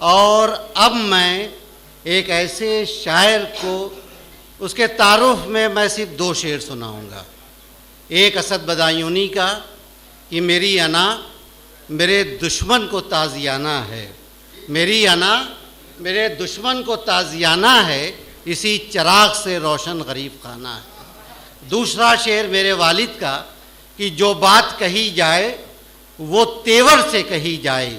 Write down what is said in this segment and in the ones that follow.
और अब मैं एक ऐसे शायर को, उसके तारुफ में मैं सिर्फ 2 शेर सुनाऊंगा। एक असद बदायूनी का कि मेरी अना मेरे दुश्मन को ताज़ियाना है, मेरी अना मेरे दुश्मन को ताज़ियाना है, इसी चिराग से रोशन गरीब खाना है। दूसरा शेर मेरे वालिद का कि जो बात कही जाए वो तेवर से कही जाए,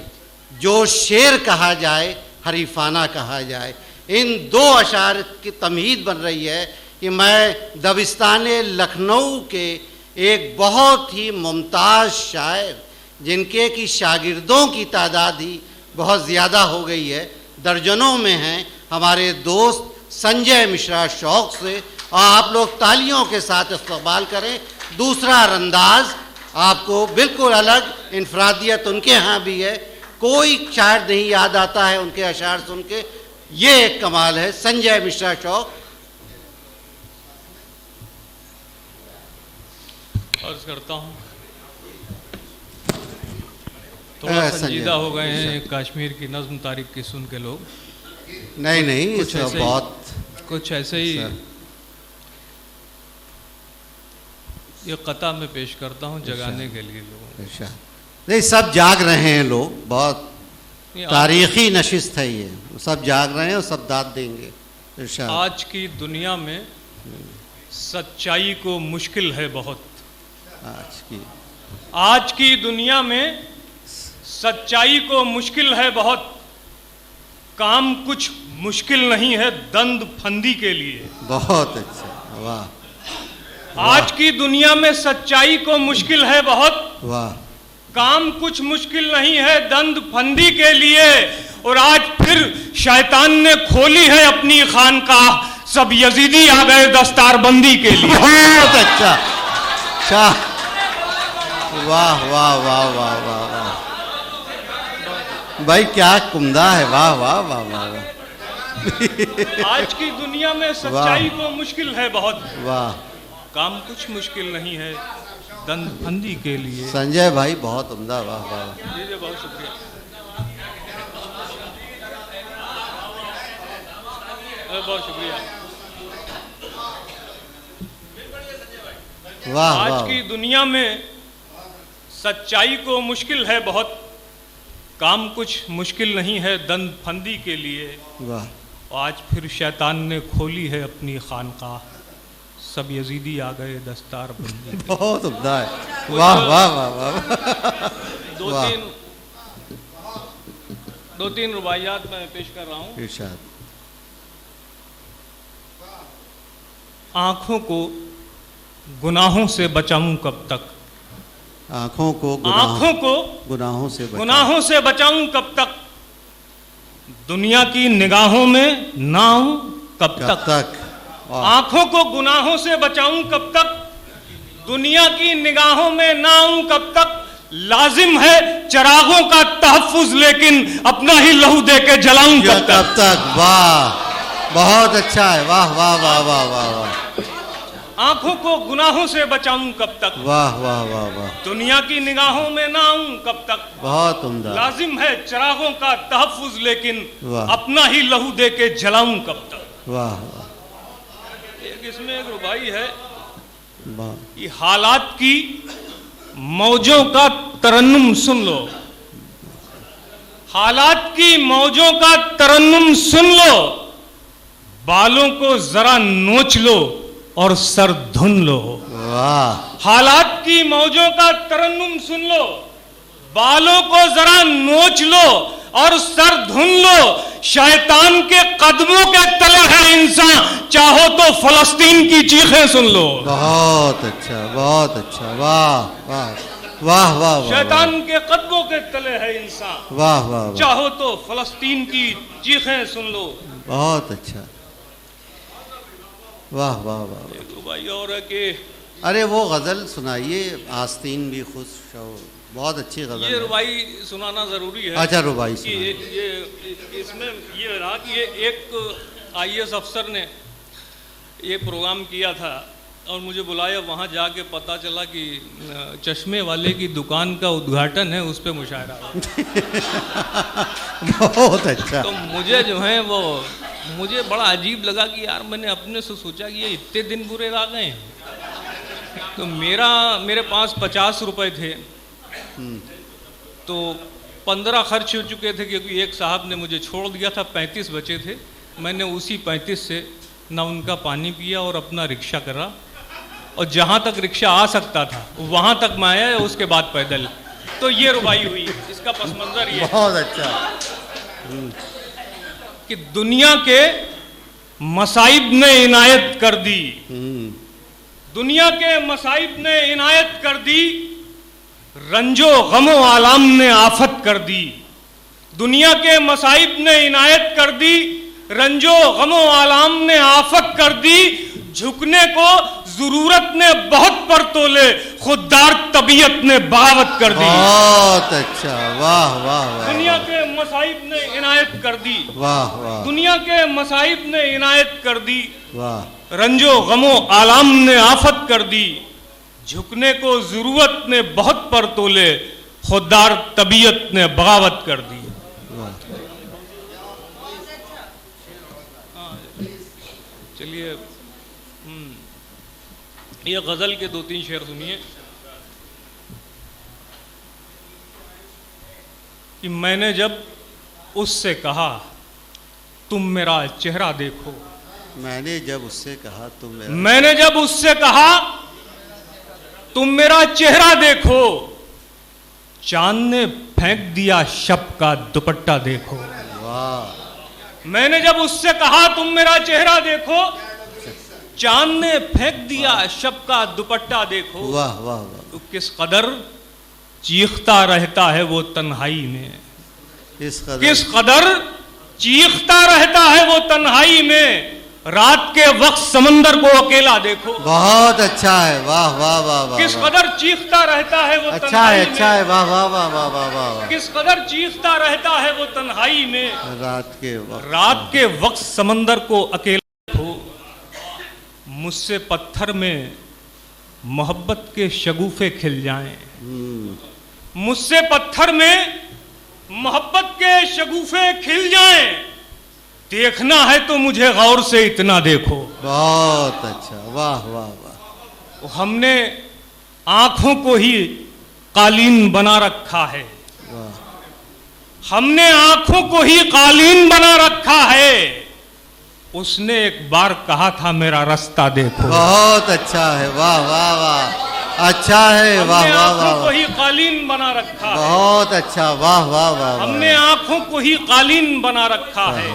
जो शेर कहा जाए हरीफाना कहा जाए। इन 2 अशार की तमहीद बन रही है कि मैं दबिस्तान लखनऊ के एक बहुत ही मुमताज़ शायर, जिनके की शागिर्दों की तादाद ही बहुत ज़्यादा हो गई है, दर्जनों में हैं, हमारे दोस्त संजय मिश्रा शौक़ से, और आप लोग तालियों के साथ इस्तकबाल करें। दूसरा अंदाज़ आपको बिल्कुल अलग, इनफरादियत उनके यहाँ भी है, कोई शायर नहीं याद आता है उनके अशार सुन के, ये एक कमाल है। संजय मिश्रा शौक़। अर्ज करता हूँ, थोड़ा संजीदा हो गए हैं कश्मीर की नज़्म तारीख की सुन के लोग। नहीं कुछ ऐसे बहुत कुछ ऐसे ही ये कता में पेश करता हूँ जगाने के लिए लोगों को। नहीं, सब जाग रहे हैं लोग, बहुत तारीखी नशिस्त है ये, सब जाग रहे हैं और सब दाद देंगे। आज की दुनिया में सच्चाई को मुश्किल है बहुत, आज की दुनिया में सच्चाई को मुश्किल है बहुत, काम कुछ मुश्किल नहीं है दंद फंदी के लिए। बहुत अच्छा, वाह। आज की दुनिया में सच्चाई को मुश्किल है बहुत, वाह। काम कुछ मुश्किल नहीं है दंद फंदी के लिए। और आज फिर शैतान ने खोली है अपनी खानकाह, सब यजीदी आ गए दस्तारबंदी के लिए। बहुत अच्छा, शाह, वाह वाह वाह वाह वाह वाह भाई, क्या कुमदा है, वाह वाह वाह वाह वाह। आज की दुनिया में सच्चाई को मुश्किल है बहुत, वाह, काम कुछ मुश्किल नहीं है दंद फंदी के लिए। संजय भाई बहुत उम्दा, वाह वाह। जी जी, बहुत शुक्रिया, बहुत शुक्रिया। वाह। आज की दुनिया में सच्चाई को मुश्किल है बहुत, काम कुछ मुश्किल नहीं है दंद फंदी के लिए। वाह। आज फिर शैतान ने खोली है अपनी खानकाह, सब यजीदी आ गए दस्तार बंदी। बहुत उम्दा है, वाह वाह वाह वाह। दो तीन रुबाइयात मैं पेश कर रहा हूँ। इरशाद। आंखों को गुनाहों से बचाऊं कब तक, आंखों को गुनाहों से बचाऊं कब तक, दुनिया की निगाहों में ना आऊं कब तक। आंखों को गुनाहों से बचाऊं कब तक, दुनिया की निगाहों में ना आऊं कब तक, लाजिम है चिरागों का तहफ्फुज लेकिन अपना ही लहू दे के जलाऊं कब तक। वाह, बहुत अच्छा है, वाह वाह वाह वाह वाह वाह। आंखों को गुनाहों से बचाऊं कब तक, वाह वाह वाह वाह, दुनिया की निगाहों में ना आऊं कब तक, बहुत उम्दा। लाजिम है चिरागों का तहफ्फुज लेकिन अपना ही लहू दे के जलाऊं कब तक। वाह वाह। एक इसमें एक रुबाई है कि हालात की मौजों का तरन्नुम सुन लो, हालात की मौजों का तरन्नुम सुन लो, बालों को जरा नोच लो और सर धुन लो। वाह। हालात की मौजों का तरन्नुम सुन लो, बालों को जरा नोच लो और सर धुन लो, शैतान के कदमों के तले है इंसान, चाहो तो फलस्तीन की चीखें सुन लो। बहुत अच्छा, बहुत अच्छा, वाह वाह वाह वाह। शैतान के कदमों के तले है इंसान, वाह वाह, चाहो तो फलस्तीन की चीखें सुन लो। बहुत अच्छा, वाह वाह वाह। एक रुबाई और है कि, अरे वो गज़ल सुनाइए, आस्तीन भी खुश हो, बहुत अच्छी गज़ल। ये रुबाई सुनाना ज़रूरी है। अच्छा, रुबाई कि ये इसमें ये रहा कि ये एक IAS अफसर ने ये प्रोग्राम किया था और मुझे बुलाया। वहाँ जाके पता चला कि चश्मे वाले की दुकान का उद्घाटन है, उस पर मुशायरा बहुत अच्छा। तो मुझे जो है वो मुझे बड़ा अजीब लगा कि यार मैंने अपने से सोचा कि ये इतने दिन बुरे आ गए हैं। तो मेरे पास 50 रुपए थे, तो 15 खर्च हो चुके थे क्योंकि एक साहब ने मुझे छोड़ दिया था, 35 बचे थे। मैंने उसी 35 से ना उनका पानी पिया और अपना रिक्शा करा, और जहाँ तक रिक्शा आ सकता था वहाँ तक मैं आया, उसके बाद पैदल। तो ये रुबाई हुई, इसका पस मंजर ये बहुत अच्छा कि दुनिया के मसाइब ने इनायत कर दी, दुनिया के मसाइब ने इनायत कर दी, रंजो गमो आलाम ने आफत कर दी। दुनिया के मसाइब ने इनायत कर दी, रंजो गमो आलाम ने आफत कर दी। झुकने को जरूरत ने बहुत पर तोले, खुददार तबीयत ने बगावत कर दी। बहुत अच्छा, वाह वाह वाह। दुनिया के मसाइब ने इनायत कर दी, वाह वाह। दुनिया के मसाइब ने इनायत कर दी, वाह। रंजो गमो आलाम ने आफत कर दी। झुकने को जरूरत ने बहुत पर तोले, खुददार तबीयत ने बगावत कर दी। चलिए, ये गजल के 2-3 शेर सुनिए कि मैंने जब उससे कहा तुम मेरा चेहरा देखो, मैंने जब उससे कहा मैंने जब उससे कहा तुम मेरा चेहरा देखो, चांद ने फेंक दिया शब का दुपट्टा देखो। वाह। मैंने जब उससे कहा तुम मेरा चेहरा देखो, चांद ने फेंक दिया शब का दुपट्टा देखो। वाह वाह वाह। तो किस कदर चीखता रहता है वो तन्हाई में, किस कदर चीखता रहता है वो तन्हाई में। रात के वक्त समंदर को अकेला देखो। बहुत अच्छा है, वाह वाह वाह वाह। किस कदर चीखता रहता है वो अच्छा है, अच्छा है, वाह वाह वाह वाह वाह वाह। किस कदर चीखता रहता है वो तन्हाई में। रात के वक्त समंदर को अकेला देखो। मुझसे पत्थर में मोहब्बत के शगुफे खिल जाएं, मुझसे पत्थर में मोहब्बत के शगुफे खिल जाएं। देखना है तो मुझे गौर से इतना देखो। बहुत अच्छा, वाह वाह वाह। हमने आंखों को ही कालीन बना रखा है, हमने आंखों को ही कालीन बना रखा है। उसने एक बार कहा था मेरा रास्ता देखो। बहुत अच्छा है, वाह वाह वाह। अच्छा है, वाह वाह वाह। आंखों को ही कालीन बना रखा है। बहुत अच्छा, वाह वाह वाह। हमने आंखों को ही कालीन बना रखा है।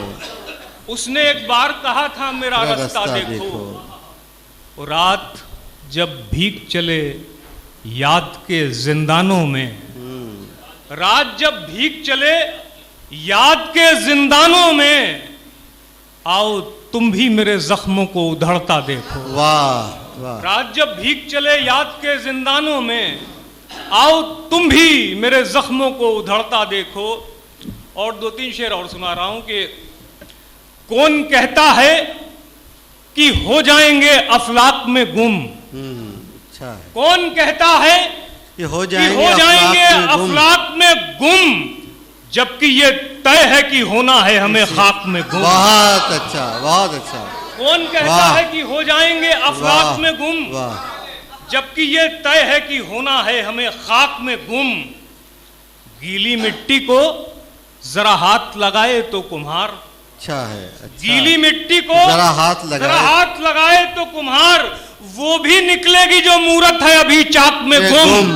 उसने एक बार कहा था मेरा रास्ता देखो। रात जब भीग चले याद के जिंदानों में, रात जब भीग चले याद के जिंदानों में, आओ तुम भी मेरे जख्मों को उधड़ता देखो। वाह वाह। रात जब भीग चले याद के जिंदानों में, आओ तुम भी मेरे जख्मों को उधड़ता देखो। और 2-3 शेर और सुना रहा हूं कि कौन कहता है कि हो जाएंगे अफलाक में गुम। अच्छा है। कौन कहता है कि हो जाएंगे अफलाक में गुम, जबकि ये तय है कि होना है हमें खाक में गुम। बहुत अच्छा, बहुत अच्छा। कौन कहता है कि हो जाएंगे अफलाक में गुम, जबकि ये तय है कि होना है हमें खाक में गुम। गीली मिट्टी को जरा हाथ लगाए तो कुम्हार। अच्छा है, अच्छा। गीली मिट्टी को जरा हाथ लगाए तो कुम्हार, वो भी निकलेगी जो मूरत है अभी चाक में गुम।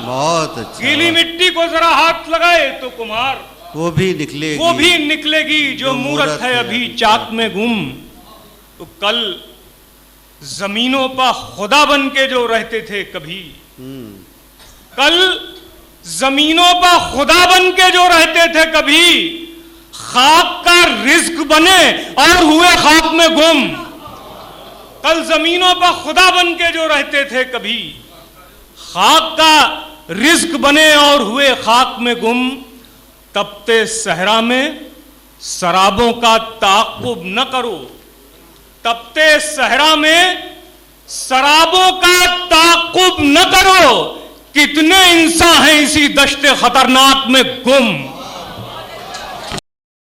बहुत अच्छा। गीली मिट्टी को जरा हाथ लगाए तो कुम्हार, वो भी निकलेगी जो मूरत है अभी चाक में गुम। तो कल जमीनों पर खुदा बन के जो रहते थे कभी, कल जमीनों पर खुदा बन के जो रहते थे कभी, खाक का रिज्क बने और हुए खाक में गुम। कल जमीनों पर खुदा बन के जो रहते थे कभी, खाक का रिज्क बने और हुए खाक में गुम। तपते सहरा में शराबों का ताक़ुब न करो, तपते सहरा में शराबों का ताकुब न करो, कितने इंसान हैं इसी दश्ते खतरनाक में गुम।